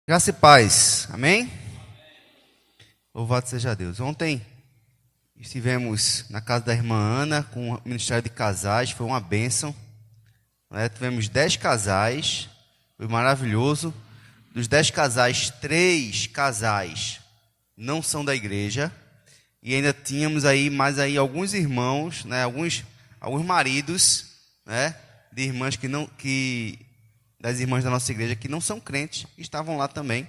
Graça e paz, amém? Louvado seja Deus. Ontem estivemos na casa da irmã Ana com o Ministério de Casais, foi uma bênção, né? Tivemos 10 casais, foi maravilhoso. Dos 10 casais, 3 casais não são da igreja, e ainda tínhamos aí mais aí alguns irmãos, né? Alguns maridos, né? De irmãs das irmãs da nossa igreja que não são crentes, estavam lá também,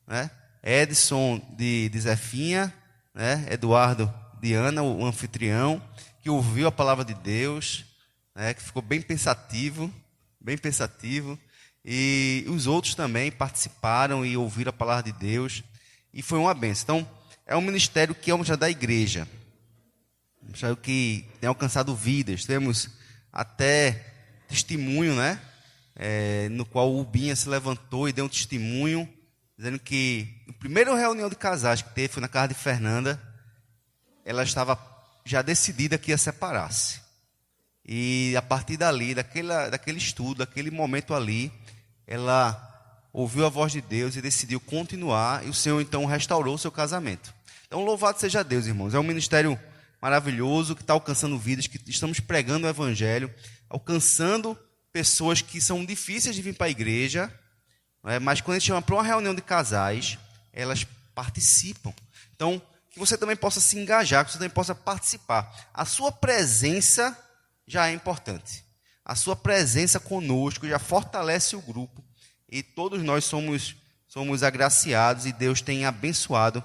né? Edson de Zefinha, né? Eduardo de Ana, o anfitrião, que ouviu a palavra de Deus, né? Que ficou bem pensativo, e os outros também participaram e ouviram a palavra de Deus, e foi uma bênção. Então, é um ministério que é uma da igreja, um ministério que tem alcançado vidas. Temos até testemunho, né? No qual o Binha se levantou e deu um testemunho, dizendo que na primeira reunião de casais que teve, foi na casa de Fernanda, ela estava já decidida que ia separar-se. E a partir dali, daquele estudo, daquele momento ali, ela ouviu a voz de Deus e decidiu continuar, e o Senhor então restaurou o seu casamento. Então, louvado seja Deus, irmãos. É um ministério maravilhoso que está alcançando vidas, que estamos pregando o Evangelho, alcançando pessoas que são difíceis de vir para a igreja, mas quando a gente chama para uma reunião de casais, elas participam. Então, que você também possa se engajar, que você também possa participar. A sua presença já é importante. A sua presença conosco já fortalece o grupo, e todos nós somos agraciados, e Deus tem abençoado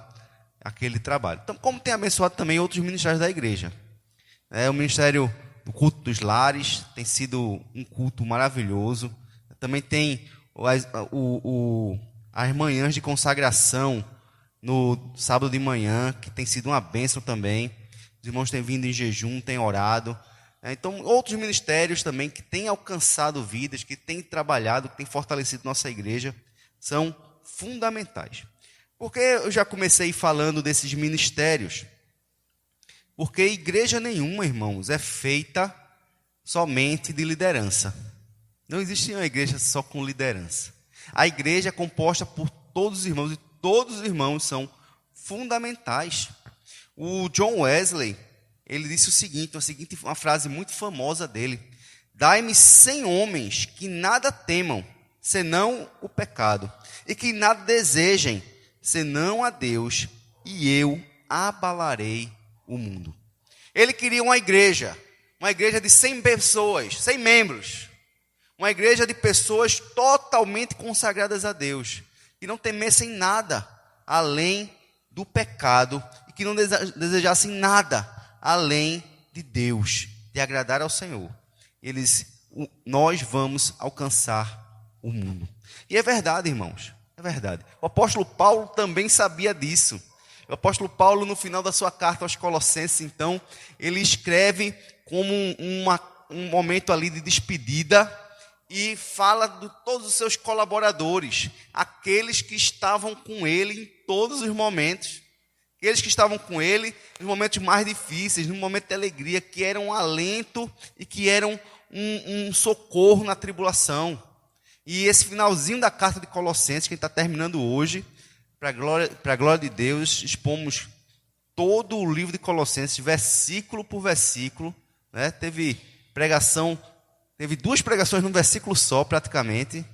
aquele trabalho. Então, como tem abençoado também outros ministérios da igreja. O ministério do culto dos lares tem sido um culto maravilhoso. Também tem as manhãs de consagração no sábado de manhã, que tem sido uma bênção também. Os irmãos têm vindo em jejum, têm orado. Então, outros ministérios também que têm alcançado vidas, que têm trabalhado, que têm fortalecido nossa igreja, são fundamentais. Porque eu já comecei falando desses ministérios? Porque igreja nenhuma, irmãos, é feita somente de liderança. Não existe uma igreja só com liderança. A igreja é composta por todos os irmãos, e todos os irmãos são fundamentais. O John Wesley, ele disse o seguinte, uma frase muito famosa dele: dai-me 100 homens que nada temam, senão o pecado, e que nada desejem, senão a Deus, e eu abalarei o mundo. Ele queria uma igreja de 100 pessoas, 100 membros, uma igreja de pessoas totalmente consagradas a Deus, que não temessem nada além do pecado, e que não desejassem nada além de Deus, de agradar ao Senhor. Nós vamos alcançar o mundo. E é verdade, irmãos, é verdade. O apóstolo Paulo também sabia disso. O apóstolo Paulo, no final da sua carta aos Colossenses, então, ele escreve como um momento ali de despedida, e fala de todos os seus colaboradores, aqueles que estavam com ele em todos os momentos, aqueles que estavam com ele nos momentos mais difíceis, no momento de alegria, que eram um alento e que eram um socorro na tribulação. E esse finalzinho da carta de Colossenses, que está terminando hoje, para a glória de Deus, expomos todo o livro de Colossenses, versículo por versículo, né? Teve 2 pregações num versículo só, praticamente,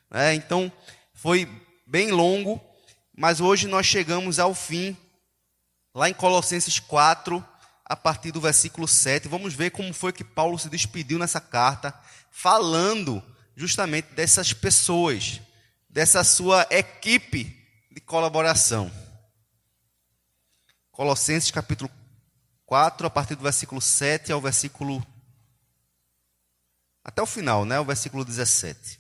né? Então, foi bem longo, mas hoje nós chegamos ao fim, lá em Colossenses 4, a partir do versículo 7. Vamos ver como foi que Paulo se despediu nessa carta, falando justamente dessas pessoas, dessa sua equipe de colaboração. Colossenses capítulo 4, a partir do versículo 7 ao versículo, até o final, né? O versículo 18,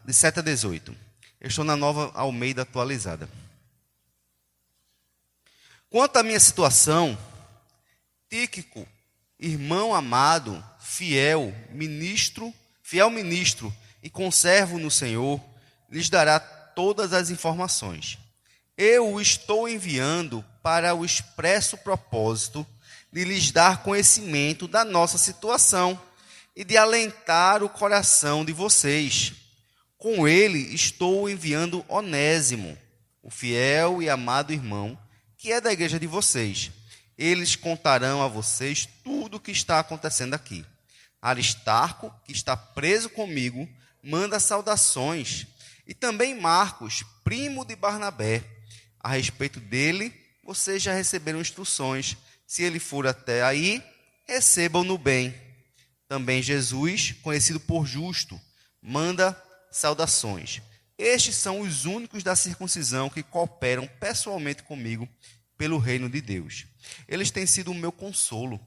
de 7 a 18. Eu estou na Nova Almeida atualizada. Quanto à minha situação, Tíquico, irmão amado, fiel ministro e conservo no Senhor, lhes dará todas as informações. Eu o estou enviando para o expresso propósito de lhes dar conhecimento da nossa situação e de alentar o coração de vocês. Com ele estou enviando Onésimo, o fiel e amado irmão, que é da igreja de vocês. Eles contarão a vocês tudo o que está acontecendo aqui. Aristarco, que está preso comigo, manda saudações. E também Marcos, primo de Barnabé. A respeito dele, vocês já receberam instruções. Se ele for até aí, recebam-no bem. Também Jesus, conhecido por Justo, manda saudações. Estes são os únicos da circuncisão que cooperam pessoalmente comigo pelo reino de Deus. Eles têm sido o meu consolo.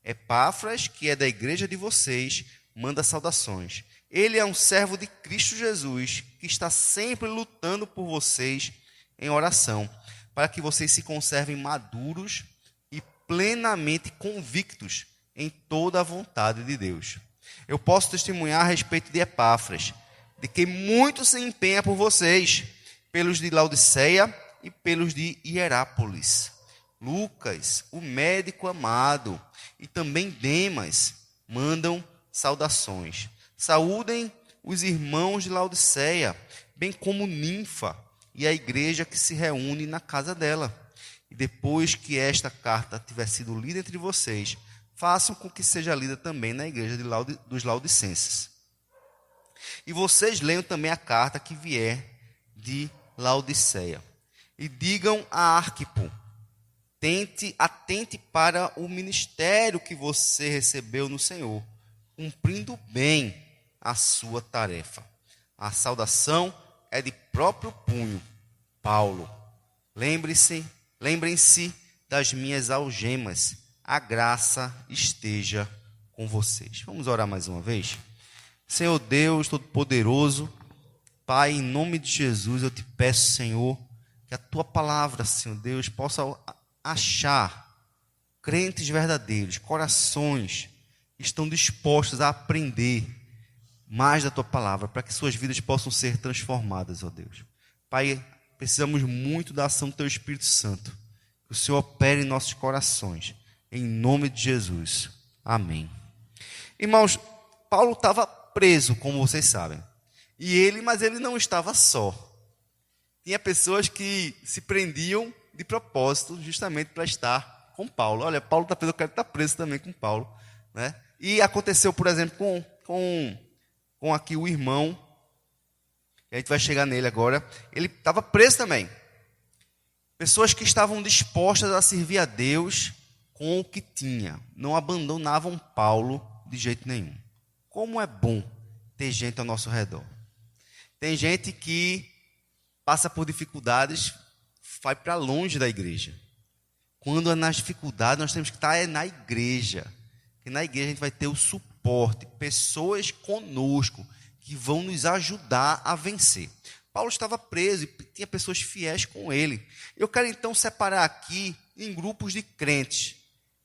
Epáfras, que é da igreja de vocês, manda saudações. Ele é um servo de Cristo Jesus, que está sempre lutando por vocês em oração, para que vocês se conservem maduros e plenamente convictos em toda a vontade de Deus. Eu posso testemunhar a respeito de Epáfras, de que muito se empenha por vocês, pelos de Laodiceia e pelos de Hierápolis. Lucas, o médico amado, e também Demas, mandam saudações. Saúdem os irmãos de Laodiceia, bem como Ninfa, e a igreja que se reúne na casa dela. E depois que esta carta tiver sido lida entre vocês, façam com que seja lida também na igreja dos Laodicenses. E vocês leiam também a carta que vier de Laodiceia. E digam a Arquipo, atente para o ministério que você recebeu no Senhor, cumprindo bem a sua tarefa. A saudação é de próprio punho, Paulo. Lembrem-se das minhas algemas. A graça esteja com vocês. Vamos orar mais uma vez? Senhor Deus Todo-Poderoso, Pai, em nome de Jesus, eu te peço, Senhor, que a tua palavra, Senhor Deus, possa achar crentes verdadeiros, corações que estão dispostos a aprender mais da tua palavra, para que suas vidas possam ser transformadas, ó Deus. Pai, precisamos muito da ação do teu Espírito Santo, que o Senhor opere em nossos corações, em nome de Jesus. Amém. Irmãos, Paulo estava preso, como vocês sabem, mas ele não estava só. Tinha pessoas que se prendiam de propósito, justamente para estar com Paulo. Olha, Paulo está preso, eu quero estar preso também com Paulo, né? E aconteceu, por exemplo, com aqui o irmão, a gente vai chegar nele agora, ele estava preso também. Pessoas que estavam dispostas a servir a Deus com o que tinha, não abandonavam Paulo de jeito nenhum. Como é bom ter gente ao nosso redor. Tem gente que passa por dificuldades, vai para longe da igreja. Quando é nas dificuldades, nós temos que estar na igreja. E na igreja a gente vai ter o suporte, pessoas conosco que vão nos ajudar a vencer. Paulo estava preso e tinha pessoas fiéis com ele. Eu quero então separar aqui em grupos de crentes,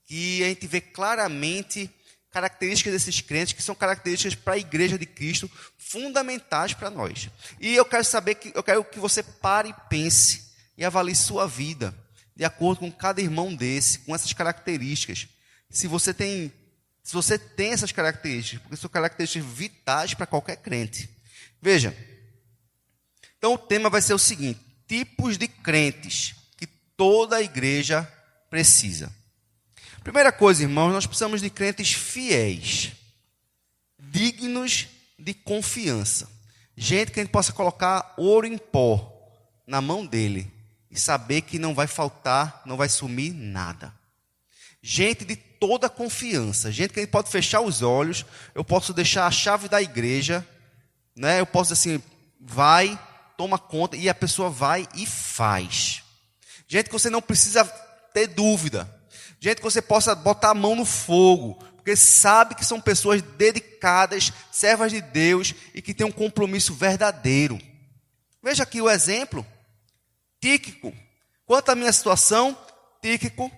que a gente vê claramente características desses crentes, que são características para a igreja de Cristo, fundamentais para nós. E eu quero que você pare e pense e avalie sua vida, de acordo com cada irmão desse, com essas características. Se você tem essas características, porque são características vitais para qualquer crente. Veja, então o tema vai ser o seguinte: tipos de crentes que toda a igreja precisa. Primeira coisa, irmãos, nós precisamos de crentes fiéis, dignos de confiança. Gente que a gente possa colocar ouro em pó na mão dele e saber que não vai faltar, não vai sumir nada. Gente de toda confiança, gente que a gente pode fechar os olhos, eu posso deixar a chave da igreja, né? Eu posso dizer assim, vai, toma conta, e a pessoa vai e faz. Gente que você não precisa ter dúvida. Gente que você possa botar a mão no fogo, porque sabe que são pessoas dedicadas, servas de Deus e que têm um compromisso verdadeiro. Veja aqui o exemplo. Tíquico. Quanto à minha situação, Tíquico,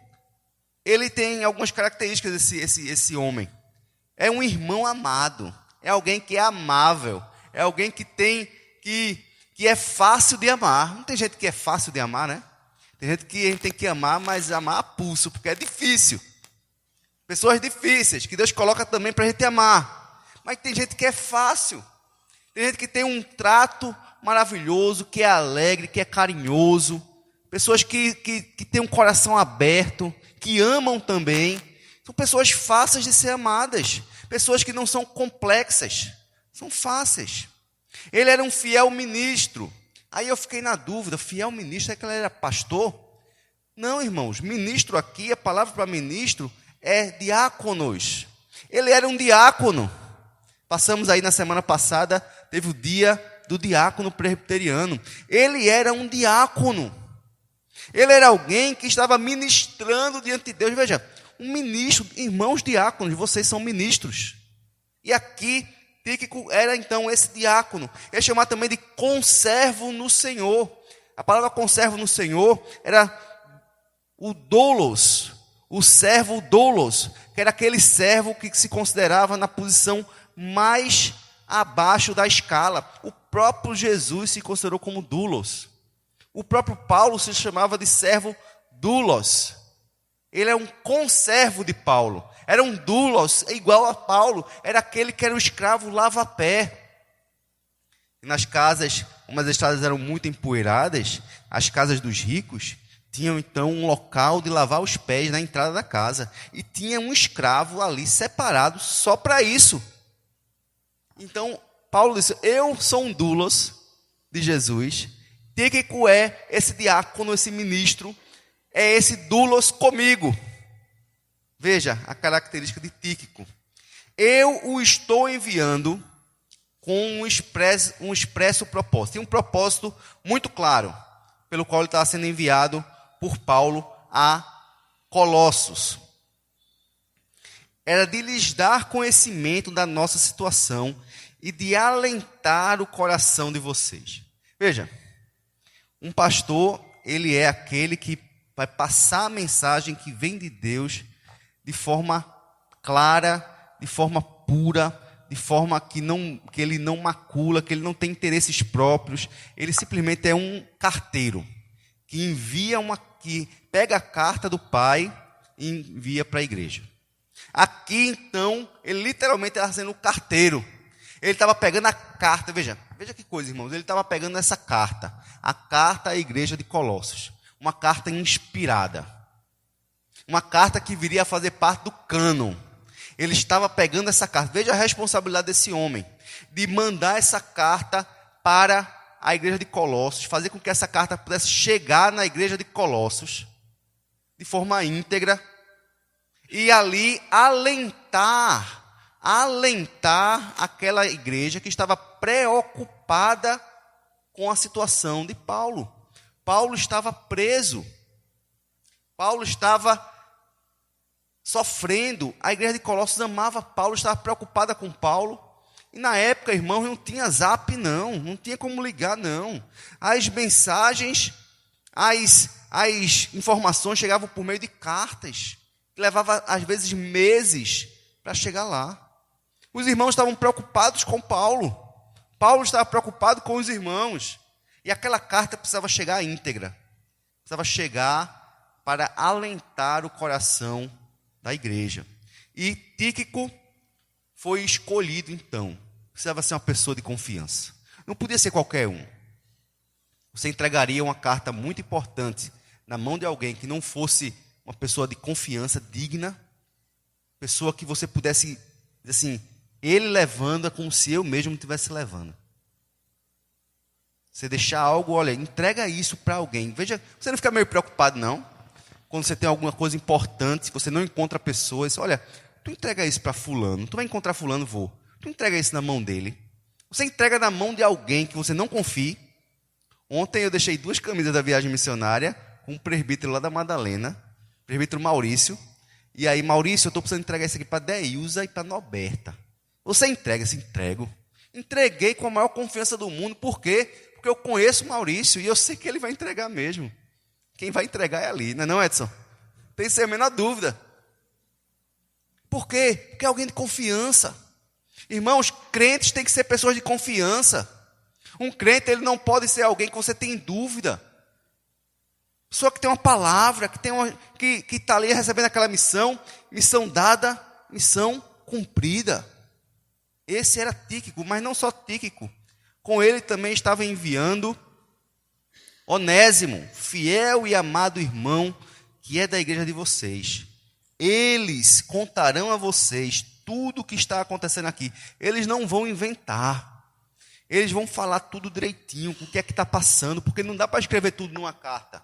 ele tem algumas características, esse homem. É um irmão amado, é alguém que é amável, é alguém que é fácil de amar. Não tem gente que é fácil de amar, né? Tem gente que a gente tem que amar, mas amar a pulso, porque é difícil. Pessoas difíceis, que Deus coloca também para a gente amar. Mas tem gente que é fácil. Tem gente que tem um trato maravilhoso, que é alegre, que é carinhoso. Pessoas que têm um coração aberto, que amam também. São pessoas fáceis de ser amadas. Pessoas que não são complexas. São fáceis. Ele era um fiel ministro. Aí eu fiquei na dúvida, fiel ministro, é que ele era pastor? Não, irmãos, ministro aqui, a palavra para ministro é diáconos. Ele era um diácono. Passamos aí na semana passada, teve o dia do diácono presbiteriano. Ele era um diácono. Ele era alguém que estava ministrando diante de Deus. Veja, um ministro, irmãos diáconos, vocês são ministros. E aqui, Tíquico era então esse diácono. Ele é chamado também de conservo no Senhor. A palavra conservo no Senhor era o doulos, o servo doulos, que era aquele servo que se considerava na posição mais abaixo da escala. O próprio Jesus se considerou como doulos. O próprio Paulo se chamava de servo doulos. Ele é um conservo de Paulo. Era um doulos, igual a Paulo. Era aquele que era um escravo lava-pé. E nas casas, como as estradas eram muito empoeiradas, as casas dos ricos tinham então um local de lavar os pés na entrada da casa. E tinha um escravo ali separado só para isso. Então, Paulo disse, eu sou um doulos de Jesus. Tíquico é esse diácono, esse ministro, é esse doulos comigo. Veja a característica de Tíquico. Eu o estou enviando com um expresso propósito. Tem um propósito muito claro, pelo qual ele estava sendo enviado por Paulo a Colossos. Era de lhes dar conhecimento da nossa situação e de alentar o coração de vocês. Veja, um pastor, ele é aquele que vai passar a mensagem que vem de Deus de forma clara, de forma pura, de forma que ele não macula, que ele não tem interesses próprios. Ele simplesmente é um carteiro que que pega a carta do Pai e envia para a igreja. Aqui, então, ele literalmente estava sendo o carteiro. Ele estava pegando a carta, veja que coisa, irmãos. Ele estava pegando essa carta, a carta à igreja de Colossos. Uma carta inspirada. Uma carta que viria a fazer parte do cânon. Ele estava pegando essa carta. Veja a responsabilidade desse homem, de mandar essa carta para a igreja de Colossos, fazer com que essa carta pudesse chegar na igreja de Colossos, de forma íntegra, e ali alentar aquela igreja que estava preocupada com a situação de Paulo. Paulo estava preso. Paulo estava sofrendo. A igreja de Colossos amava Paulo, estava preocupada com Paulo. E na época, irmãos, não tinha zap, não tinha como ligar, não. As mensagens, as informações chegavam por meio de cartas, que levava às vezes meses para chegar lá. Os irmãos estavam preocupados com Paulo. Paulo estava preocupado com os irmãos. E aquela carta precisava chegar íntegra. Precisava chegar para alentar o coração da igreja. E Tíquico foi escolhido, então. Precisava ser uma pessoa de confiança. Não podia ser qualquer um. Você entregaria uma carta muito importante na mão de alguém que não fosse uma pessoa de confiança digna, pessoa que você pudesse dizer assim, ele levando é como se eu mesmo estivesse levando. Você deixar algo, olha, entrega isso para alguém. Veja, você não fica meio preocupado, não? Quando você tem alguma coisa importante, você não encontra pessoas, olha, tu entrega isso para fulano, tu vai encontrar fulano, vou. Tu entrega isso na mão dele. Você entrega na mão de alguém que você não confie. Ontem eu deixei 2 camisas da viagem missionária com um presbítero lá da Madalena, presbítero Maurício. E aí, Maurício, eu estou precisando entregar isso aqui para Deilza e para Norberta. Você entrega? Se entrego. Entreguei com a maior confiança do mundo. Por quê? Porque eu conheço o Maurício e eu sei que ele vai entregar mesmo. Quem vai entregar é ali, não é, Edson? Tem que ser a menor dúvida. Por quê? Porque é alguém de confiança. Irmãos, crentes têm que ser pessoas de confiança. Um crente, ele não pode ser alguém que você tem dúvida. Pessoa que tem uma palavra, que está ali recebendo aquela missão dada, missão cumprida. Esse era Tíquico, mas não só Tíquico. com ele também estava enviando Onésimo, fiel e amado irmão, que é da igreja de vocês. Eles contarão a vocês tudo o que está acontecendo aqui. Eles não vão inventar. Eles vão falar tudo direitinho, o que é que está passando, porque não dá para escrever tudo numa carta.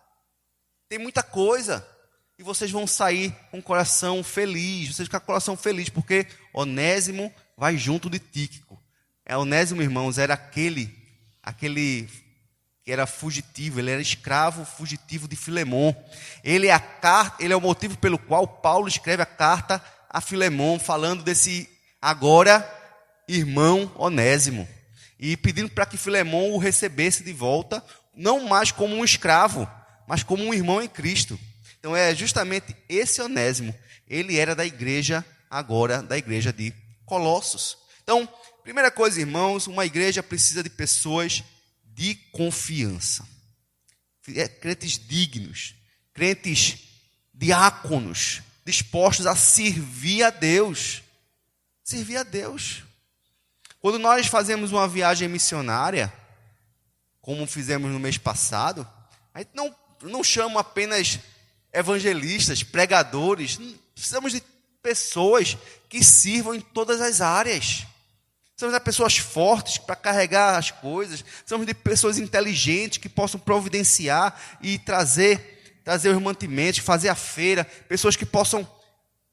Tem muita coisa. E vocês vão sair com o coração feliz. Vocês ficam com o coração feliz, porque Onésimo vai junto de Tíquico. Onésimo, irmãos, era aquele que era fugitivo, ele era escravo fugitivo de Filemon. Ele é o motivo pelo qual Paulo escreve a carta a Filemon, falando desse agora irmão Onésimo. E pedindo para que Filemon o recebesse de volta, não mais como um escravo, mas como um irmão em Cristo. Então é justamente esse Onésimo, ele era da igreja, agora da igreja de Colossos. Então, primeira coisa, irmãos, uma igreja precisa de pessoas de confiança. Crentes dignos, crentes diáconos, dispostos a servir a Deus. Servir a Deus. Quando nós fazemos uma viagem missionária, como fizemos no mês passado, a gente não chama apenas evangelistas, pregadores. Precisamos de pessoas que sirvam em todas as áreas. Precisamos de pessoas fortes para carregar as coisas. Precisamos de pessoas inteligentes que possam providenciar e trazer os mantimentos, fazer a feira. Pessoas que possam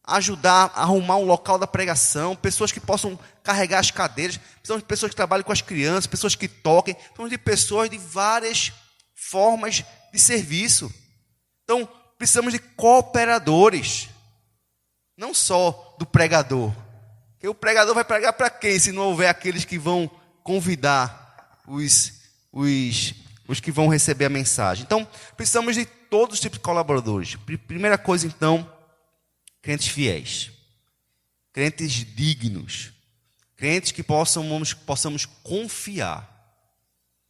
ajudar a arrumar um local da pregação. Pessoas que possam carregar as cadeiras. Precisamos de pessoas que trabalhem com as crianças, pessoas que toquem. Precisamos de pessoas de várias formas de serviço. Então, precisamos de cooperadores. Não só do pregador. Porque o pregador vai pregar para quem, se não houver aqueles que vão convidar os que vão receber a mensagem. Então, precisamos de todos os tipos de colaboradores. Primeira coisa, então, crentes fiéis. Crentes dignos. Crentes que possamos confiar.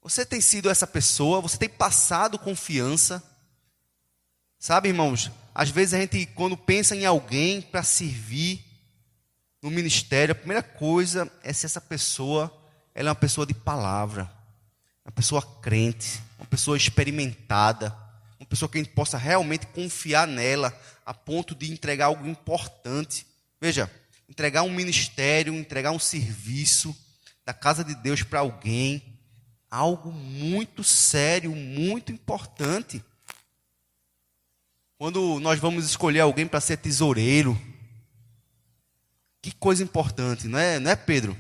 Você tem sido essa pessoa? Você tem passado confiança? Sabe, irmãos, às vezes a gente, quando pensa em alguém para servir no ministério, a primeira coisa é se essa pessoa, ela é uma pessoa de palavra, uma pessoa crente, uma pessoa experimentada, uma pessoa que a gente possa realmente confiar nela, a ponto de entregar algo importante. Veja, entregar um ministério, entregar um serviço da casa de Deus para alguém, algo muito sério, muito importante. Quando nós vamos escolher alguém para ser tesoureiro, que coisa importante, não é, Pedro?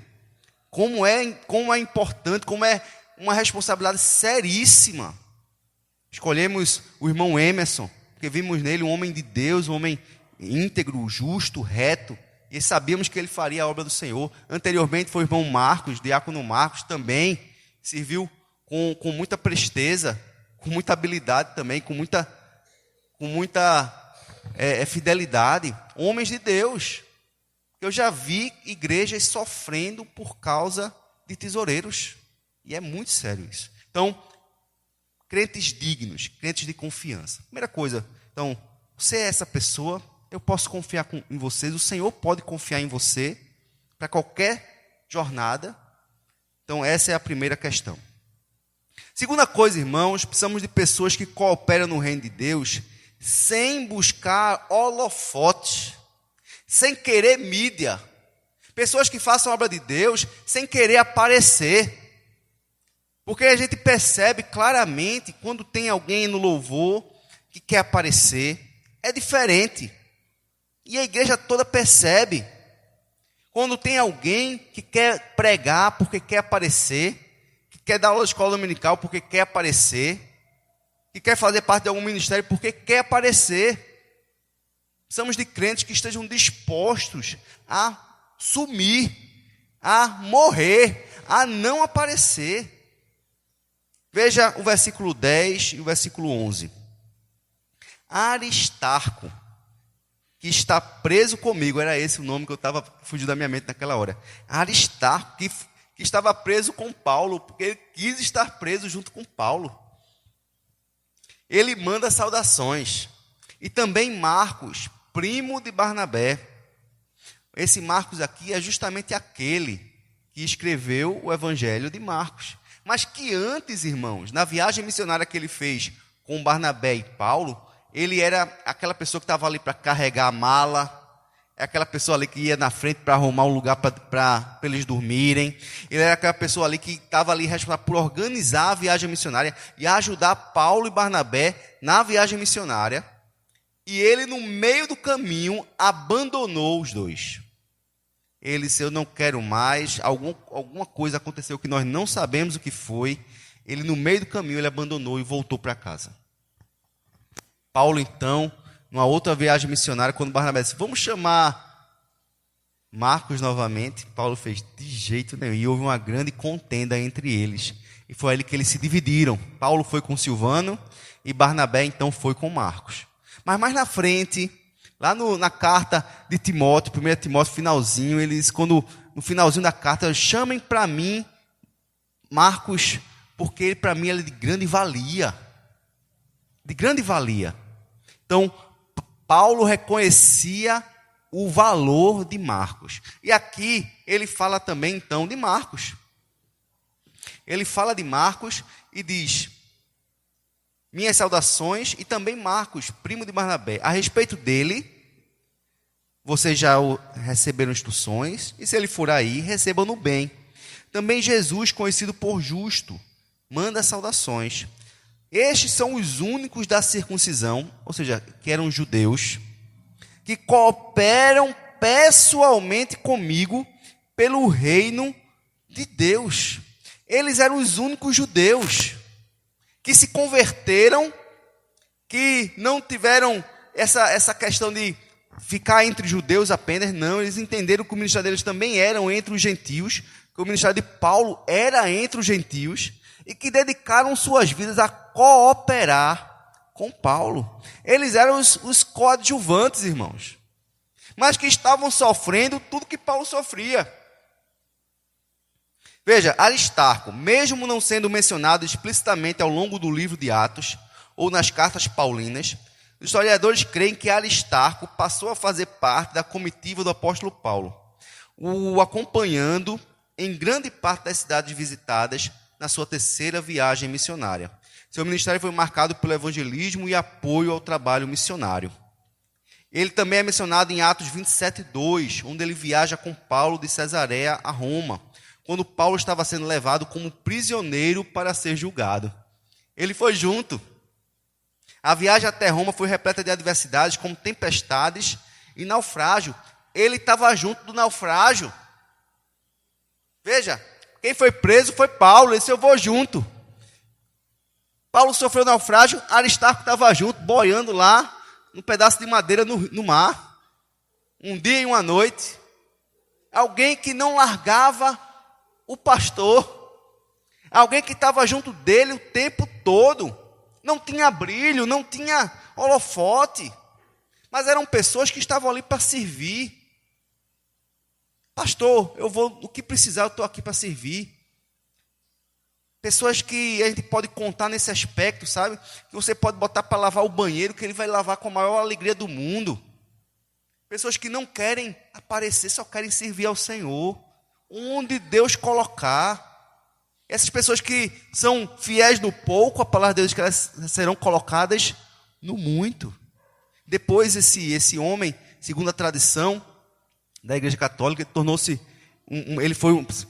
Como é importante, como é uma responsabilidade seríssima. Escolhemos o irmão Emerson, porque vimos nele um homem de Deus, um homem íntegro, justo, reto, e sabíamos que ele faria a obra do Senhor. Anteriormente foi o irmão Marcos, diácono Marcos, também serviu com muita presteza, com muita habilidade também, com muita fidelidade. Homens de Deus. Eu já vi igrejas sofrendo por causa de tesoureiros. E é muito sério isso. Então, crentes dignos, crentes de confiança. Primeira coisa, então, você é essa pessoa, eu posso confiar em vocês, o Senhor pode confiar em você para qualquer jornada. Então, essa é a primeira questão. Segunda coisa, irmãos, precisamos de pessoas que cooperam no reino de Deus sem buscar holofotes, sem querer mídia. Pessoas que façam a obra de Deus sem querer aparecer. Porque a gente percebe claramente quando tem alguém no louvor que quer aparecer. É diferente. E a igreja toda percebe. Quando tem alguém que quer pregar porque quer aparecer, que quer dar aula de escola dominical porque quer aparecer, que quer fazer parte de algum ministério porque quer aparecer. Precisamos de crentes que estejam dispostos a sumir, a morrer, a não aparecer. Veja o versículo 10 e o versículo 11. Aristarco, que está preso comigo, era esse o nome que eu estava fugindo da minha mente naquela hora. Aristarco, que estava preso com Paulo, porque ele quis estar preso junto com Paulo. Ele manda saudações. E também Marcos, primo de Barnabé. Esse Marcos aqui é justamente aquele que escreveu o Evangelho de Marcos. mas que antes, irmãos, na viagem missionária que ele fez com Barnabé e Paulo, ele era aquela pessoa que estava ali para carregar a mala, é aquela pessoa ali que ia na frente para arrumar um lugar para eles dormirem. Ele era aquela pessoa ali que estava ali responsável por organizar a viagem missionária e ajudar Paulo e Barnabé na viagem missionária. E ele, no meio do caminho, abandonou os dois. Ele disse, eu não quero mais. Alguma coisa aconteceu que nós não sabemos o que foi. Ele, no meio do caminho, ele abandonou e voltou para casa. Paulo, então, numa outra viagem missionária, quando Barnabé disse, vamos chamar Marcos novamente, Paulo fez de jeito nenhum. E houve uma grande contenda entre eles. E foi ali que eles se dividiram. Paulo foi com Silvano e Barnabé, então, foi com Marcos. Mas mais na frente, lá na carta de Timóteo, 1 Timóteo, finalzinho, eles, no finalzinho da carta, chamem para mim Marcos, porque ele para mim é de grande valia. De grande valia. Então, Paulo reconhecia o valor de Marcos. E aqui ele fala também, então, de Marcos. Ele fala de Marcos e diz, minhas saudações, e também Marcos, primo de Barnabé. A respeito dele, vocês já receberam instruções, e se ele for aí, recebam-no bem. Também Jesus, conhecido por justo, manda saudações. Estes são os únicos da circuncisão, ou seja, que eram judeus, que cooperam pessoalmente comigo pelo reino de Deus. Eles eram os únicos judeus que se converteram, que não tiveram essa questão de ficar entre judeus apenas, não, eles entenderam que o ministério deles também era entre os gentios, que o ministério de Paulo era entre os gentios, e que dedicaram suas vidas a cooperar com Paulo. Eles eram os coadjuvantes, irmãos, mas que estavam sofrendo tudo que Paulo sofria. Veja, Aristarco, mesmo não sendo mencionado explicitamente ao longo do livro de Atos, ou nas cartas paulinas, os historiadores creem que Aristarco passou a fazer parte da comitiva do apóstolo Paulo, o acompanhando em grande parte das cidades visitadas na sua terceira viagem missionária. Seu ministério foi marcado pelo evangelismo e apoio ao trabalho missionário. Ele também é mencionado em Atos 27:2, onde ele viaja com Paulo de Cesareia a Roma, quando Paulo estava sendo levado como prisioneiro para ser julgado. Ele foi junto. A viagem até Roma foi repleta de adversidades, como tempestades e naufrágio. Ele estava junto do naufrágio. Veja, quem foi preso foi Paulo, ele disse, eu vou junto. Paulo sofreu naufrágio, Aristarco estava junto, boiando lá, num pedaço de madeira no mar. Um dia e uma noite. Alguém que não largava o pastor. Alguém que estava junto dele o tempo todo. Não tinha brilho, não tinha holofote. Mas eram pessoas que estavam ali para servir. Pastor, eu vou, o que precisar, eu estou aqui para servir. Pessoas que a gente pode contar nesse aspecto, sabe? Que você pode botar para lavar o banheiro, que ele vai lavar com a maior alegria do mundo. Pessoas que não querem aparecer, só querem servir ao Senhor. Onde Deus colocar. Essas pessoas que são fiéis no pouco, a palavra de Deus que elas serão colocadas no muito. Depois esse homem, segundo a tradição da Igreja Católica, tornou-se,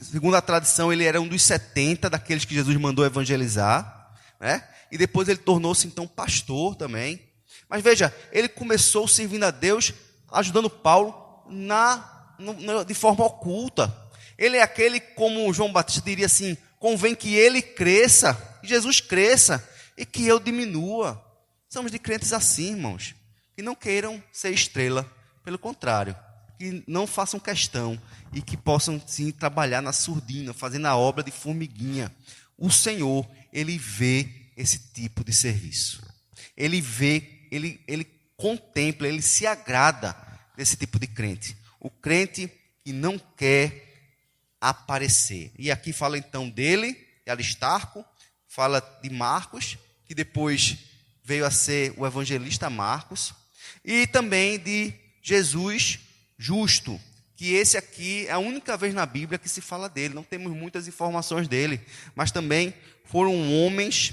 segundo a tradição, ele era um dos 70 daqueles que Jesus mandou evangelizar, né? E depois ele tornou-se então pastor também. Mas veja, ele começou servindo a Deus, ajudando Paulo de forma oculta. Ele é aquele, como João Batista diria assim, convém que ele cresça, que Jesus cresça e que eu diminua. Somos de crentes assim, irmãos, que não queiram ser estrela, pelo contrário, que não façam questão e que possam sim trabalhar na surdina, fazendo a obra de formiguinha. O Senhor, ele vê esse tipo de serviço. Ele vê, ele contempla, ele se agrada desse tipo de crente. O crente que não quer aparecer. E aqui fala então dele, de Aristarco, fala de Marcos, que depois veio a ser o evangelista Marcos, e também de Jesus justo, que esse aqui é a única vez na Bíblia que se fala dele. Não temos muitas informações dele, mas também foram homens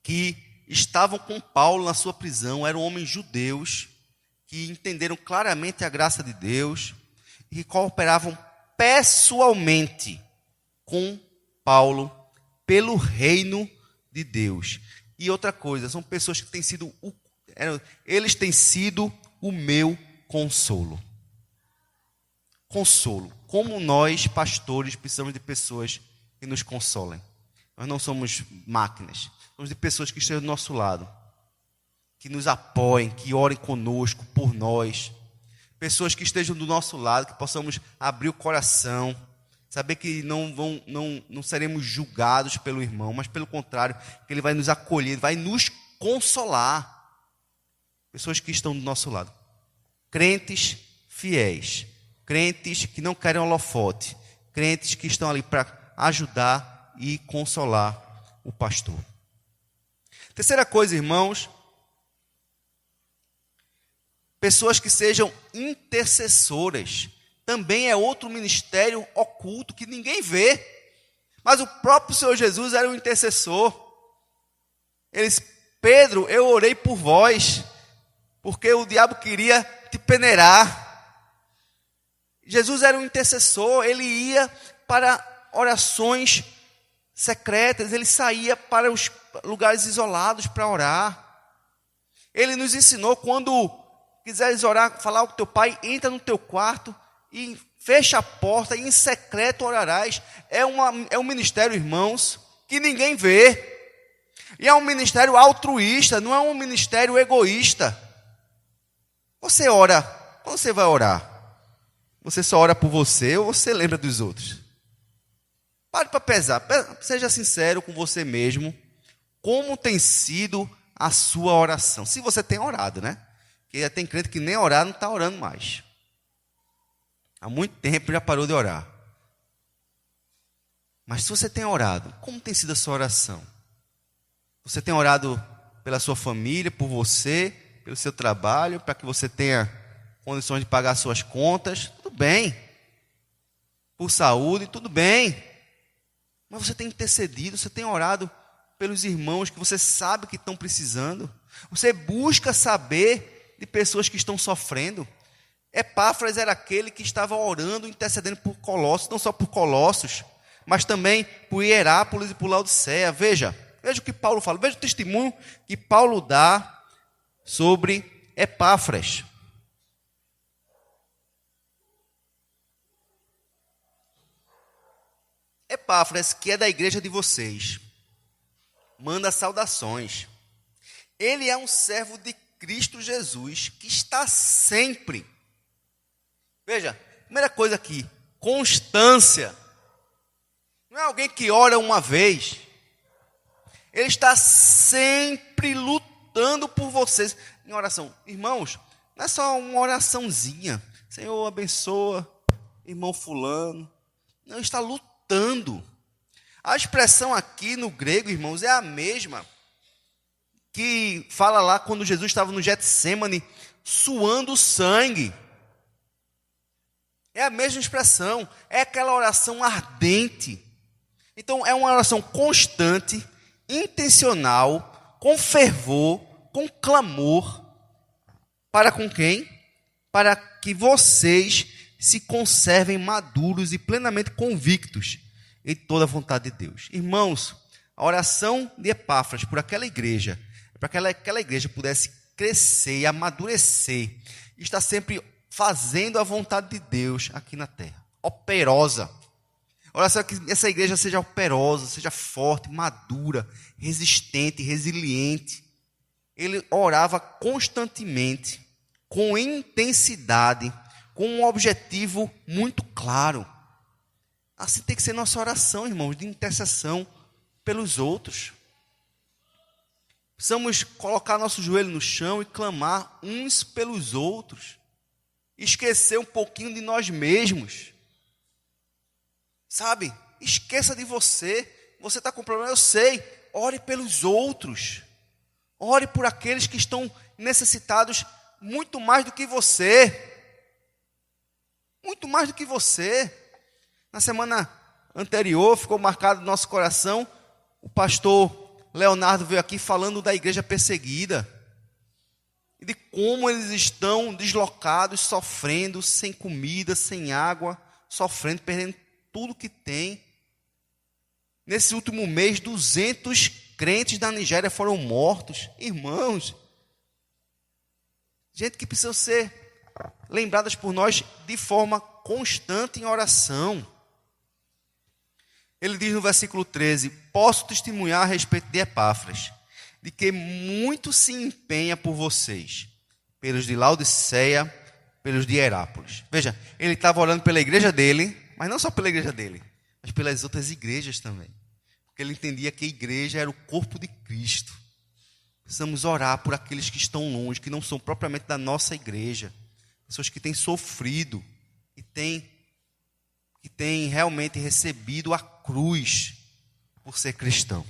que estavam com Paulo na sua prisão, eram homens judeus, que entenderam claramente a graça de Deus e que cooperavam pessoalmente com Paulo pelo reino de Deus. E outra coisa, são pessoas que eles têm sido o meu consolo. Consolo. Como nós, pastores, precisamos de pessoas que nos consolem. Nós não somos máquinas. Somos de pessoas que estejam do nosso lado. Que nos apoiem, que orem conosco, por nós. Pessoas que estejam do nosso lado, que possamos abrir o coração. Saber que não seremos julgados pelo irmão, mas pelo contrário, que ele vai nos acolher, vai nos consolar. Pessoas que estão do nosso lado. Crentes fiéis. Crentes que não querem holofote. Crentes que estão ali para ajudar e consolar o pastor. Terceira coisa, irmãos. Pessoas que sejam intercessoras. Também é outro ministério oculto que ninguém vê. Mas o próprio Senhor Jesus era um intercessor. Pedro, eu orei por vós, porque o diabo queria te peneirar. Jesus era um intercessor, ele ia para orações secretas, ele saía para os lugares isolados para orar. Ele nos ensinou, quando quiseres orar, falar com teu pai, entra no teu quarto e fecha a porta, e em secreto orarás. É um ministério, irmãos, que ninguém vê. E é um ministério altruísta, não é um ministério egoísta. Você ora, quando você vai orar, você só ora por você ou você lembra dos outros? Pare para pesar, seja sincero com você mesmo. Como tem sido a sua oração? Se você tem orado, né? Porque tem crente que nem orar não está orando mais. Há muito tempo já parou de orar. Mas se você tem orado, como tem sido a sua oração? Você tem orado pela sua família, por você, pelo seu trabalho, para que você tenha condições de pagar suas contas? Tudo bem. Por saúde, tudo bem. Mas você tem intercedido, você tem orado pelos irmãos que você sabe que estão precisando. Você busca saber de pessoas que estão sofrendo. Epáfras era aquele que estava orando, intercedendo por Colossos, não só por Colossos, mas também por Hierápolis e por Laodiceia. Veja o que Paulo fala, veja o testemunho que Paulo dá sobre Epáfras. Epáfras, que é da igreja de vocês, manda saudações. Ele é um servo de Cristo Jesus, que está sempre. Veja, primeira coisa aqui, constância. Não é alguém que ora uma vez. Ele está sempre lutando por vocês em oração. Irmãos, não é só uma oraçãozinha. Senhor, abençoa, irmão fulano. Não, está lutando. A expressão aqui no grego, irmãos, é a mesma que fala lá quando Jesus estava no Getsêmani, suando sangue. É a mesma expressão, é aquela oração ardente. Então, é uma oração constante, intencional, com fervor, com clamor. Para com quem? Para que vocês se conservem maduros e plenamente convictos em toda a vontade de Deus. Irmãos, a oração de Epáfras por aquela igreja, para que aquela igreja pudesse crescer e amadurecer, está sempre fazendo a vontade de Deus aqui na terra. Operosa. Oração que essa igreja seja operosa, seja forte, madura, resistente, resiliente. Ele orava constantemente, com intensidade, com um objetivo muito claro. Assim tem que ser nossa oração, irmãos, de intercessão pelos outros. Precisamos colocar nosso joelho no chão e clamar uns pelos outros. Esquecer um pouquinho de nós mesmos. Sabe? Esqueça de você. Você está com problema, eu sei. Ore pelos outros. Ore por aqueles que estão necessitados muito mais do que você. muito mais do que você. Na semana anterior, ficou marcado no nosso coração, o pastor Leonardo veio aqui falando da igreja perseguida, e de como eles estão deslocados, sofrendo, sem comida, sem água, sofrendo, perdendo tudo que tem. Nesse último mês, 200 crentes da Nigéria foram mortos. Irmãos, gente que precisa ser lembradas por nós de forma constante em oração. Ele diz no versículo 13: posso testemunhar a respeito de Epáfras, de que muito se empenha por vocês, pelos de Laodiceia, pelos de Herápolis. Veja, ele estava orando pela igreja dele, mas não só pela igreja dele, mas pelas outras igrejas também. Porque ele entendia que a igreja era o corpo de Cristo. Precisamos orar por aqueles que estão longe, que não são propriamente da nossa igreja. Pessoas que têm sofrido e têm realmente recebido a cruz por ser cristão.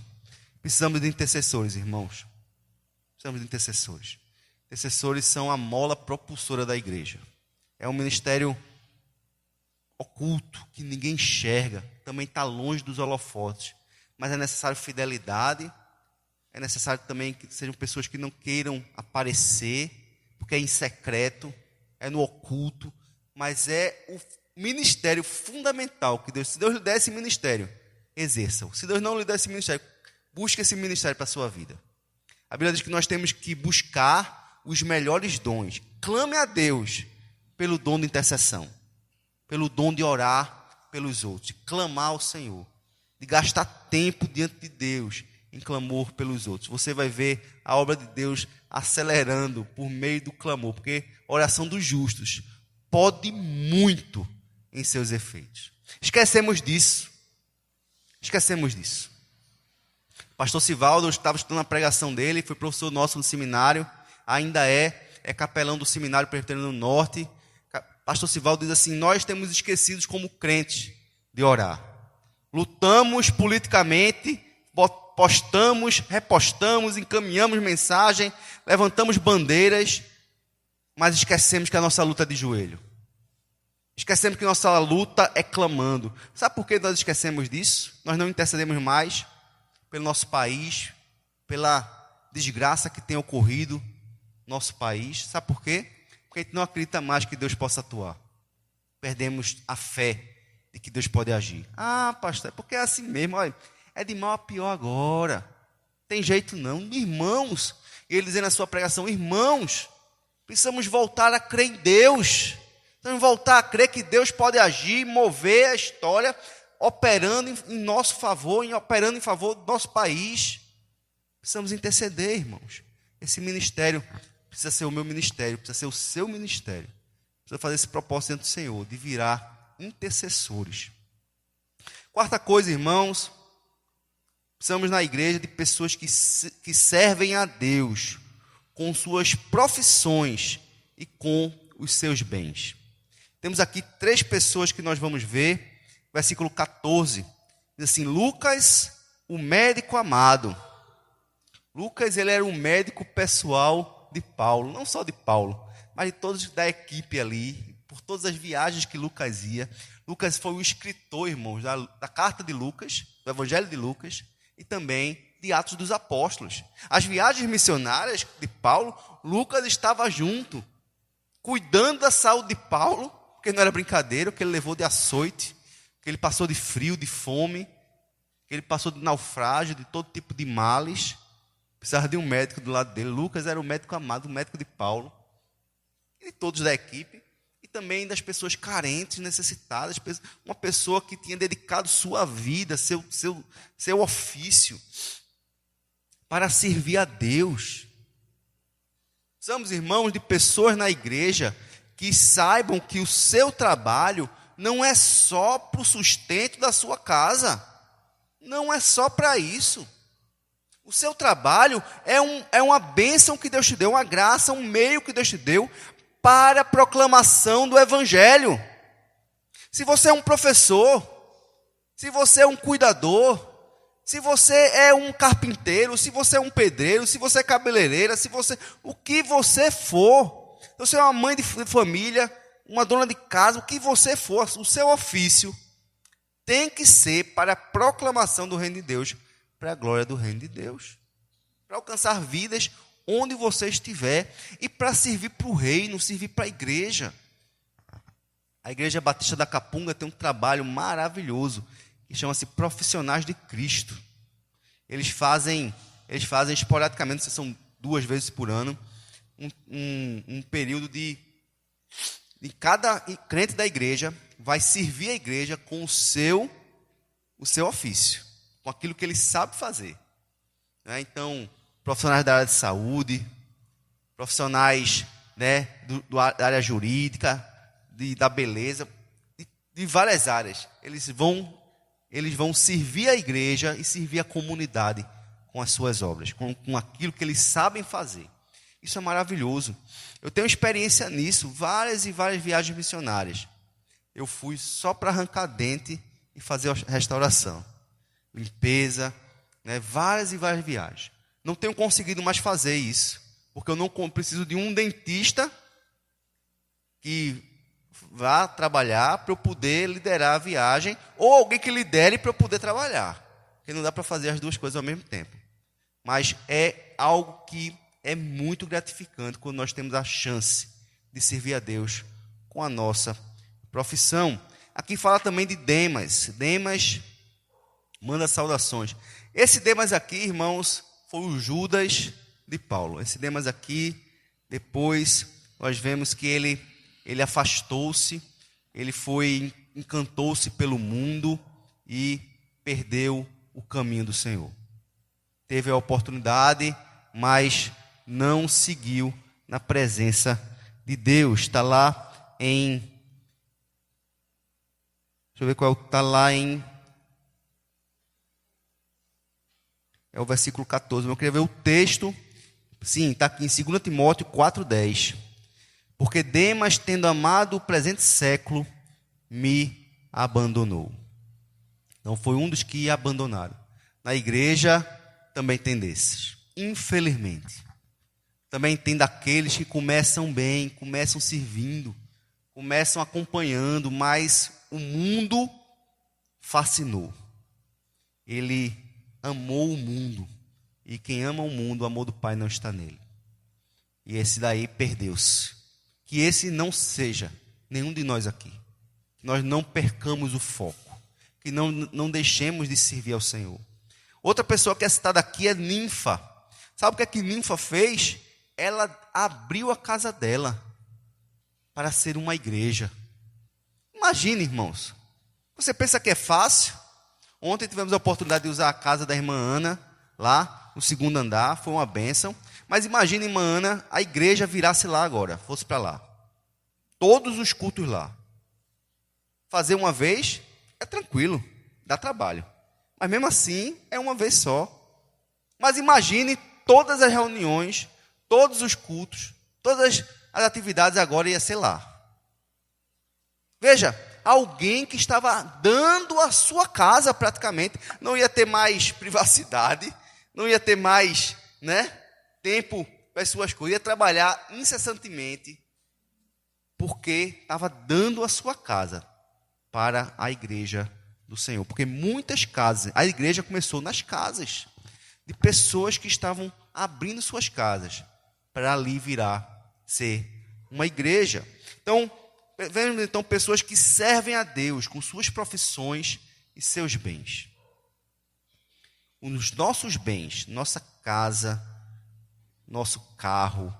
Precisamos de intercessores, irmãos. Precisamos de intercessores. Intercessores são a mola propulsora da igreja. É um ministério oculto, que ninguém enxerga. Também está longe dos holofotes. Mas é necessário fidelidade. É necessário também que sejam pessoas que não queiram aparecer, porque é em secreto, é no oculto. Mas é o ministério fundamental que Deus, se Deus lhe der esse ministério, exerça-o. Se Deus não lhe der esse ministério, busque esse ministério para a sua vida. A Bíblia diz que nós temos que buscar os melhores dons. Clame a Deus pelo dom de intercessão, pelo dom de orar pelos outros, de clamar ao Senhor, de gastar tempo diante de Deus em clamor pelos outros. Você vai ver a obra de Deus acelerando por meio do clamor, porque a oração dos justos pode muito em seus efeitos. Esquecemos disso. Pastor Sivaldo, eu estava estudando a pregação dele, foi professor nosso no seminário, ainda é capelão do Seminário Presbiteriano do Norte. Pastor Sivaldo diz assim: nós temos esquecidos como crentes de orar. Lutamos politicamente, postamos, repostamos, encaminhamos mensagem, levantamos bandeiras, mas esquecemos que a nossa luta é de joelho. Esquecemos que nossa luta é clamando. Sabe por que nós esquecemos disso? Nós não intercedemos mais pelo nosso país, pela desgraça que tem ocorrido no nosso país. Sabe por quê? Porque a gente não acredita mais que Deus possa atuar. Perdemos a fé de que Deus pode agir. Ah, pastor, é porque é assim mesmo. Olha, é de mal a pior agora. Tem jeito não. Irmãos, ele dizendo na sua pregação: irmãos, precisamos voltar a crer em Deus. Precisamos voltar a crer que Deus pode agir, mover a história, operando em nosso favor, operando em favor do nosso país. Precisamos interceder, irmãos. Esse ministério precisa ser o meu ministério, precisa ser o seu ministério. Precisa fazer esse propósito diante do Senhor, de virar intercessores. Quarta coisa, irmãos, precisamos na igreja de pessoas que servem a Deus com suas profissões e com os seus bens. Temos aqui 3 pessoas que nós vamos ver. Versículo 14, diz assim: Lucas, o médico amado. Lucas, ele era um médico pessoal de Paulo, não só de Paulo, mas de todos da equipe ali, por todas as viagens que Lucas ia. Lucas foi o escritor, irmãos, da carta de Lucas, do Evangelho de Lucas, e também de Atos dos Apóstolos. As viagens missionárias de Paulo, Lucas estava junto, cuidando da saúde de Paulo, porque não era brincadeira, o que ele levou de açoite, que ele passou de frio, de fome, que ele passou de naufrágio, de todo tipo de males. Precisava de um médico do lado dele. Lucas era o médico amado, o médico de Paulo, e de todos da equipe, e também das pessoas carentes, necessitadas, uma pessoa que tinha dedicado sua vida, seu ofício, para servir a Deus. Precisamos, irmãos, de pessoas na igreja que saibam que o seu trabalho não é só para o sustento da sua casa. Não é só para isso. O seu trabalho é uma bênção que Deus te deu, uma graça, um meio que Deus te deu para a proclamação do Evangelho. Se você é um professor, se você é um cuidador, se você é um carpinteiro, se você é um pedreiro, se você é cabeleireira, o que você for, se você é uma mãe de família, uma dona de casa, o que você for, o seu ofício tem que ser para a proclamação do reino de Deus, para a glória do reino de Deus, para alcançar vidas onde você estiver e para servir para o reino, servir para a igreja. A Igreja Batista da Capunga tem um trabalho maravilhoso que chama-se Profissionais de Cristo. Eles fazem esporadicamente, são 2 vezes por ano, um período de cada crente da igreja vai servir a igreja com o seu ofício, com aquilo que ele sabe fazer. Então, profissionais da área de saúde, profissionais, né, da área jurídica, da beleza, de várias áreas. Eles vão servir a igreja e servir a comunidade com as suas obras, com aquilo que eles sabem fazer. Isso é maravilhoso. Eu tenho experiência nisso, várias e várias viagens missionárias. Eu fui só para arrancar dente e fazer restauração, limpeza, né, várias e várias viagens. Não tenho conseguido mais fazer isso, porque eu não preciso de um dentista que vá trabalhar para eu poder liderar a viagem, ou alguém que lidere para eu poder trabalhar, porque não dá para fazer as 2 coisas ao mesmo tempo. Mas é algo que é muito gratificante quando nós temos a chance de servir a Deus com a nossa profissão. Aqui fala também de Demas. Demas manda saudações. Esse Demas aqui, irmãos, foi o Judas de Paulo. Esse Demas aqui, depois nós vemos que ele afastou-se, ele encantou-se pelo mundo e perdeu o caminho do Senhor. Teve a oportunidade, mas não seguiu na presença de Deus. Está lá em... Deixa eu ver qual está lá em... É o versículo 14. Eu queria ver o texto. Sim, está aqui em 2 Timóteo 4,10. Porque Demas, tendo amado o presente século, me abandonou. Então foi um dos que abandonaram. Na igreja também tem desses. Infelizmente. Também tem daqueles que começam bem, começam servindo, começam acompanhando, mas o mundo fascinou. Ele amou o mundo. E quem ama o mundo, o amor do Pai não está nele. E esse daí perdeu-se. Que esse não seja nenhum de nós aqui. Que nós não percamos o foco. Que não deixemos de servir ao Senhor. Outra pessoa que é citada aqui é Ninfa. Sabe o que Ninfa fez? Ela abriu a casa dela para ser uma igreja. Imagine, irmãos. Você pensa que é fácil? Ontem tivemos a oportunidade de usar a casa da irmã Ana, lá no 2º andar. Foi uma bênção. Mas imagine, irmã Ana, a igreja virasse lá agora, fosse para lá. Todos os cultos lá. Fazer uma vez é tranquilo, dá trabalho. Mas mesmo assim, é uma vez só. Mas imagine todas as reuniões, todos os cultos, todas as atividades agora ia ser lá. Veja, alguém que estava dando a sua casa praticamente, não ia ter mais privacidade, não ia ter mais, né, tempo para as suas coisas, ia trabalhar incessantemente, porque estava dando a sua casa para a igreja do Senhor. Porque muitas casas, a igreja começou nas casas, de pessoas que estavam abrindo suas casas, para ali virar ser uma igreja. Então, vemos então pessoas que servem a Deus com suas profissões e seus bens. Os nossos bens, nossa casa, nosso carro,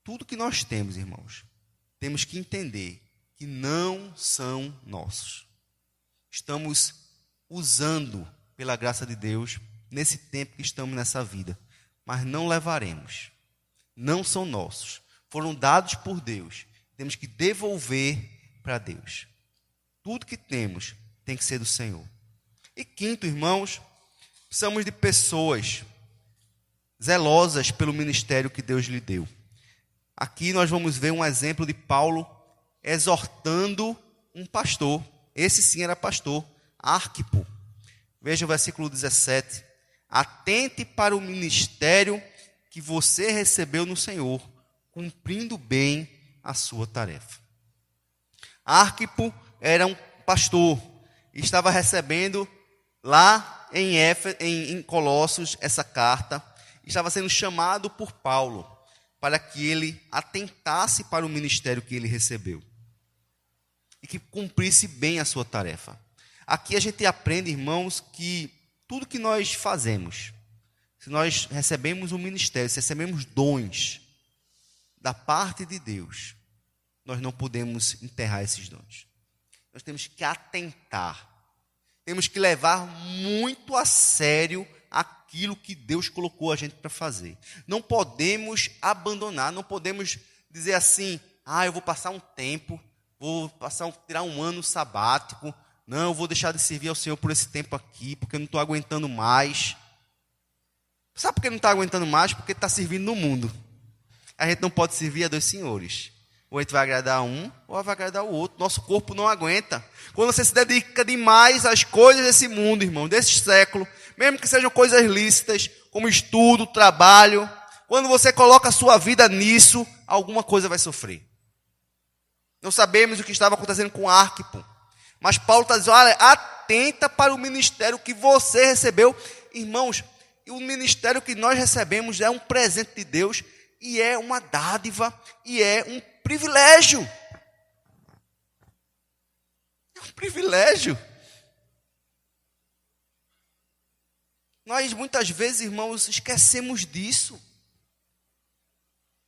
tudo que nós temos, irmãos, temos que entender que não são nossos. Estamos usando, pela graça de Deus, nesse tempo que estamos nessa vida, mas não levaremos. Não são nossos. Foram dados por Deus. Temos que devolver para Deus. Tudo que temos tem que ser do Senhor. E quinto, irmãos, precisamos de pessoas zelosas pelo ministério que Deus lhe deu. Aqui nós vamos ver um exemplo de Paulo exortando um pastor. Esse sim era pastor, Arquipo. Veja o versículo 17. Atente para o ministério que você recebeu no Senhor, cumprindo bem a sua tarefa. Arquipo era um pastor e estava recebendo lá em Colossos essa carta. Estava sendo chamado por Paulo para que ele atentasse para o ministério que ele recebeu e que cumprisse bem a sua tarefa. Aqui a gente aprende, irmãos, que tudo que nós fazemos, se nós recebemos um ministério, se recebemos dons da parte de Deus, nós não podemos enterrar esses dons. Nós temos que atentar, temos que levar muito a sério aquilo que Deus colocou a gente para fazer. Não podemos abandonar, não podemos dizer assim, eu vou passar um tempo, tirar um ano sabático, não, eu vou deixar de servir ao Senhor por esse tempo aqui, porque eu não estou aguentando mais. Sabe por que não está aguentando mais? Porque está servindo no mundo. A gente não pode servir a dois senhores. Ou a gente vai agradar um, ou vai agradar o outro. Nosso corpo não aguenta. Quando você se dedica demais às coisas desse mundo, irmão, desse século, mesmo que sejam coisas lícitas, como estudo, trabalho, quando você coloca a sua vida nisso, alguma coisa vai sofrer. Não sabemos o que estava acontecendo com Arquipo. Mas Paulo está dizendo, olha, atenta para o ministério que você recebeu. Irmãos, o ministério que nós recebemos é um presente de Deus, e é uma dádiva, e é um privilégio. É um privilégio. Nós muitas vezes, irmãos, esquecemos disso.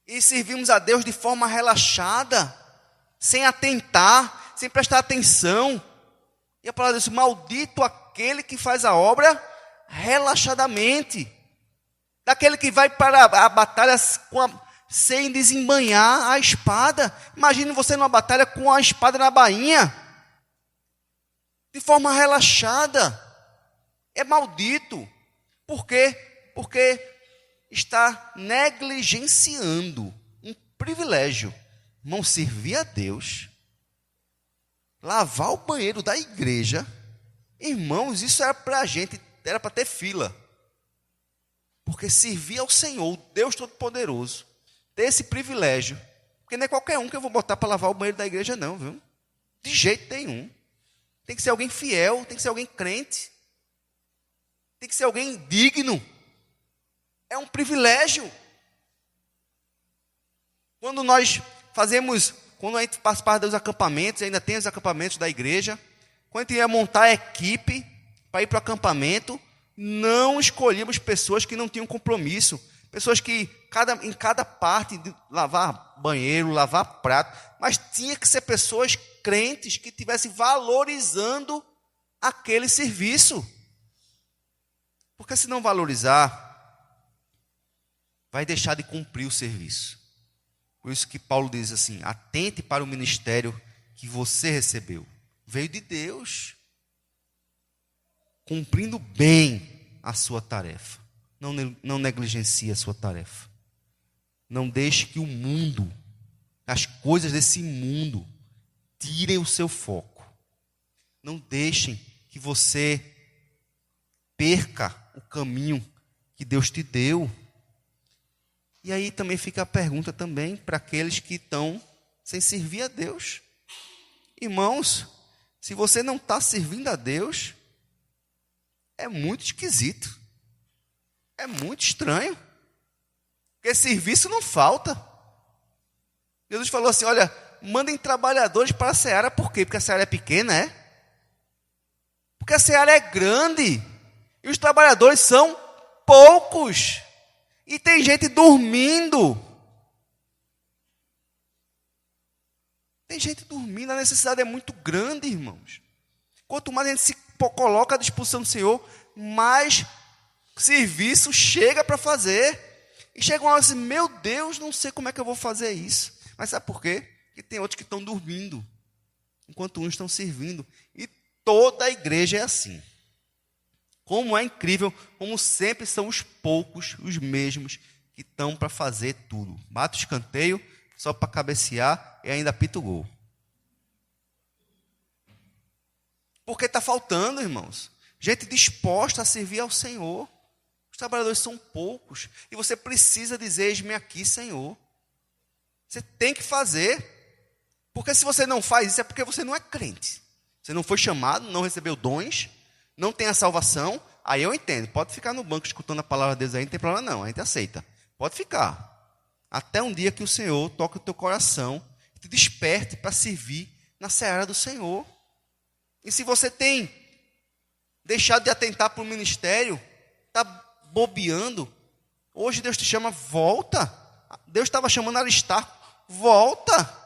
E servimos a Deus de forma relaxada, sem atentar, sem prestar atenção. E a palavra diz, maldito aquele que faz a obra relaxadamente. Daquele que vai para a batalha sem desembanhar a espada. Imagine você numa batalha com a espada na bainha. De forma relaxada. É maldito. Por quê? Porque está negligenciando um privilégio. Irmão, servir a Deus, lavar o banheiro da igreja, irmãos, isso era para a gente, era para ter fila. Porque servir ao Senhor, Deus Todo-Poderoso, ter esse privilégio, porque não é qualquer um que eu vou botar para lavar o banheiro da igreja não, viu? De jeito nenhum. Tem que ser alguém fiel, tem que ser alguém crente, tem que ser alguém digno. É um privilégio. Quando a gente faz parte dos acampamentos, ainda tem os acampamentos da igreja, quando a gente ia montar a equipe para ir para o acampamento, não escolhíamos pessoas que não tinham compromisso, pessoas que em cada parte, de lavar banheiro, lavar prato, mas tinha que ser pessoas crentes que estivessem valorizando aquele serviço. Porque se não valorizar, vai deixar de cumprir o serviço. Por isso que Paulo diz assim, atente para o ministério que você recebeu. Veio de Deus, cumprindo bem a sua tarefa. Não negligencie a sua tarefa. Não deixe que o mundo, as coisas desse mundo, tirem o seu foco. Não deixem que você perca o caminho que Deus te deu. E aí também fica a pergunta também para aqueles que estão sem servir a Deus. Irmãos, se você não está servindo a Deus, é muito esquisito. É muito estranho. Porque serviço não falta. Jesus falou assim, olha, mandem trabalhadores para a seara. Por quê? Porque a seara é pequena, é? Porque a seara é grande. E os trabalhadores são poucos. E tem gente dormindo. Tem gente dormindo. A necessidade é muito grande, irmãos. Quanto mais a gente se coloca à disposição do Senhor, mais serviço chega para fazer. E chega uma hora assim, meu Deus, não sei como é que eu vou fazer isso. Mas sabe por quê? Porque tem outros que estão dormindo, enquanto uns estão servindo. E toda a igreja é assim. Como é incrível, como sempre são os poucos, os mesmos, que estão para fazer tudo. Bate o escanteio, só para cabecear e ainda apita o gol. Porque está faltando, irmãos. Gente disposta a servir ao Senhor. Os trabalhadores são poucos. E você precisa dizer, eis-me aqui, Senhor. Você tem que fazer. Porque se você não faz isso, é porque você não é crente. Você não foi chamado, não recebeu dons, não tem a salvação. Aí eu entendo, pode ficar no banco escutando a palavra de Deus aí, não tem problema não, a gente aceita. Pode ficar. Até um dia que o Senhor toque o teu coração, te desperte para servir na seara do Senhor. E se você tem deixado de atentar para o ministério, está bobeando, hoje Deus te chama, volta. Deus estava chamando Aristarco, volta.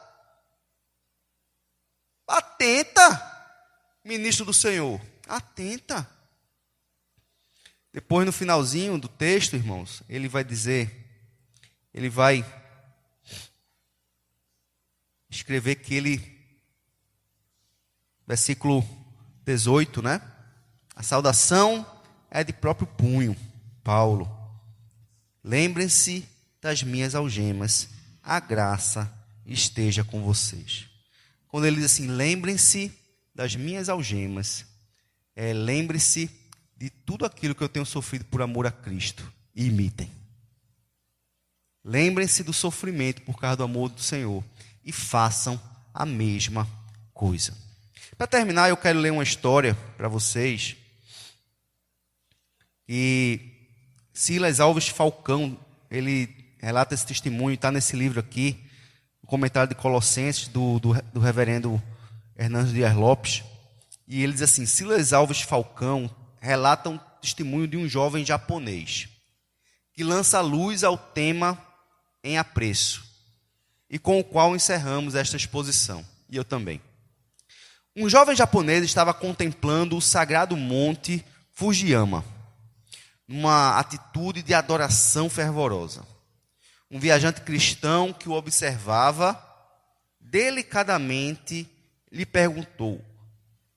Atenta, ministro do Senhor, atenta. Depois, no finalzinho do texto, irmãos, ele vai dizer, ele vai escrever que ele, versículo 18, né? A saudação é de próprio punho, Paulo. Lembrem-se das minhas algemas, a graça esteja com vocês. Quando ele diz assim, lembrem-se das minhas algemas, lembre-se de tudo aquilo que eu tenho sofrido por amor a Cristo e imitem. Lembrem-se do sofrimento por causa do amor do Senhor e façam a mesma coisa. Para terminar, eu quero ler uma história para vocês. E Silas Alves Falcão, ele relata esse testemunho, está nesse livro aqui, o comentário de Colossenses, do reverendo Hernandes Dias Lopes. E ele diz assim, Silas Alves Falcão relata um testemunho de um jovem japonês, que lança luz ao tema em apreço, e com o qual encerramos esta exposição, e eu também. Um jovem japonês estava contemplando o sagrado monte Fujiyama, numa atitude de adoração fervorosa. Um viajante cristão que o observava delicadamente lhe perguntou,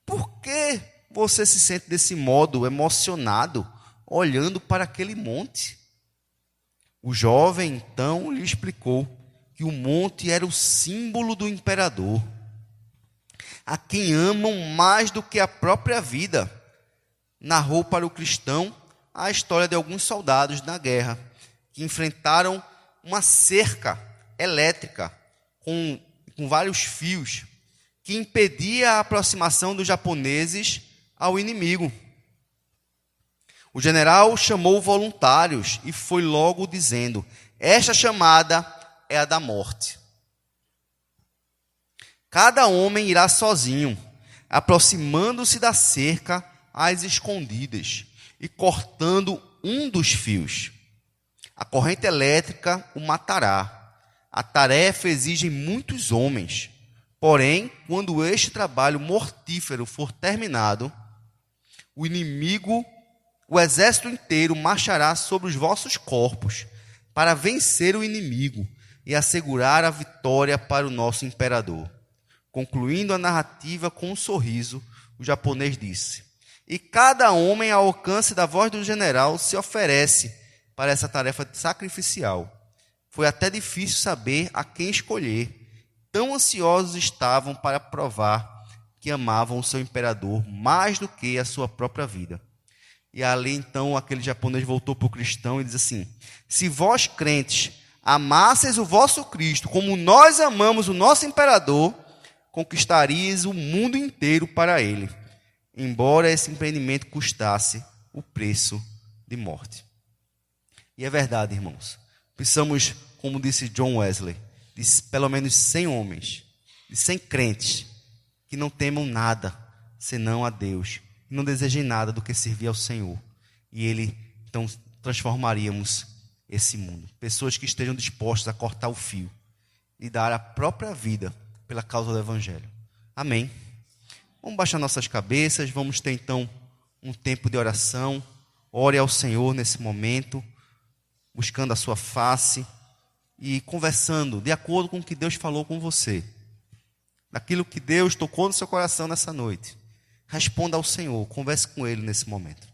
por que você se sente desse modo emocionado olhando para aquele monte? O jovem então lhe explicou que o monte era o símbolo do imperador, a quem amam mais do que a própria vida. Narrou para o cristão a história de alguns soldados na guerra que enfrentaram uma cerca elétrica com vários fios que impedia a aproximação dos japoneses ao inimigo. O general chamou voluntários e foi logo dizendo, esta chamada é a da morte. Cada homem irá sozinho, aproximando-se da cerca às escondidas e cortando um dos fios. A corrente elétrica o matará. A tarefa exige muitos homens. Porém, quando este trabalho mortífero for terminado, o inimigo, o exército inteiro marchará sobre os vossos corpos para vencer o inimigo e assegurar a vitória para o nosso imperador. Concluindo a narrativa com um sorriso, o japonês disse, e cada homem ao alcance da voz do general se oferece para essa tarefa sacrificial. Foi até difícil saber a quem escolher. Tão ansiosos estavam para provar que amavam o seu imperador mais do que a sua própria vida. E ali então aquele japonês voltou para o cristão e diz assim, se vós crentes amasseis o vosso Cristo como nós amamos o nosso imperador, conquistaríeis o mundo inteiro para ele, embora esse empreendimento custasse o preço de morte. E é verdade, irmãos. Precisamos, como disse John Wesley, de pelo menos 100 homens, de 100 crentes, que não temam nada, senão a Deus, e não desejem nada do que servir ao Senhor. E Ele, então, transformaríamos esse mundo. Pessoas que estejam dispostas a cortar o fio e dar a própria vida pela causa do Evangelho. Amém. Vamos baixar nossas cabeças, vamos ter então um tempo de oração. Ore ao Senhor nesse momento, buscando a sua face e conversando de acordo com o que Deus falou com você. Daquilo que Deus tocou no seu coração nessa noite. Responda ao Senhor, converse com Ele nesse momento.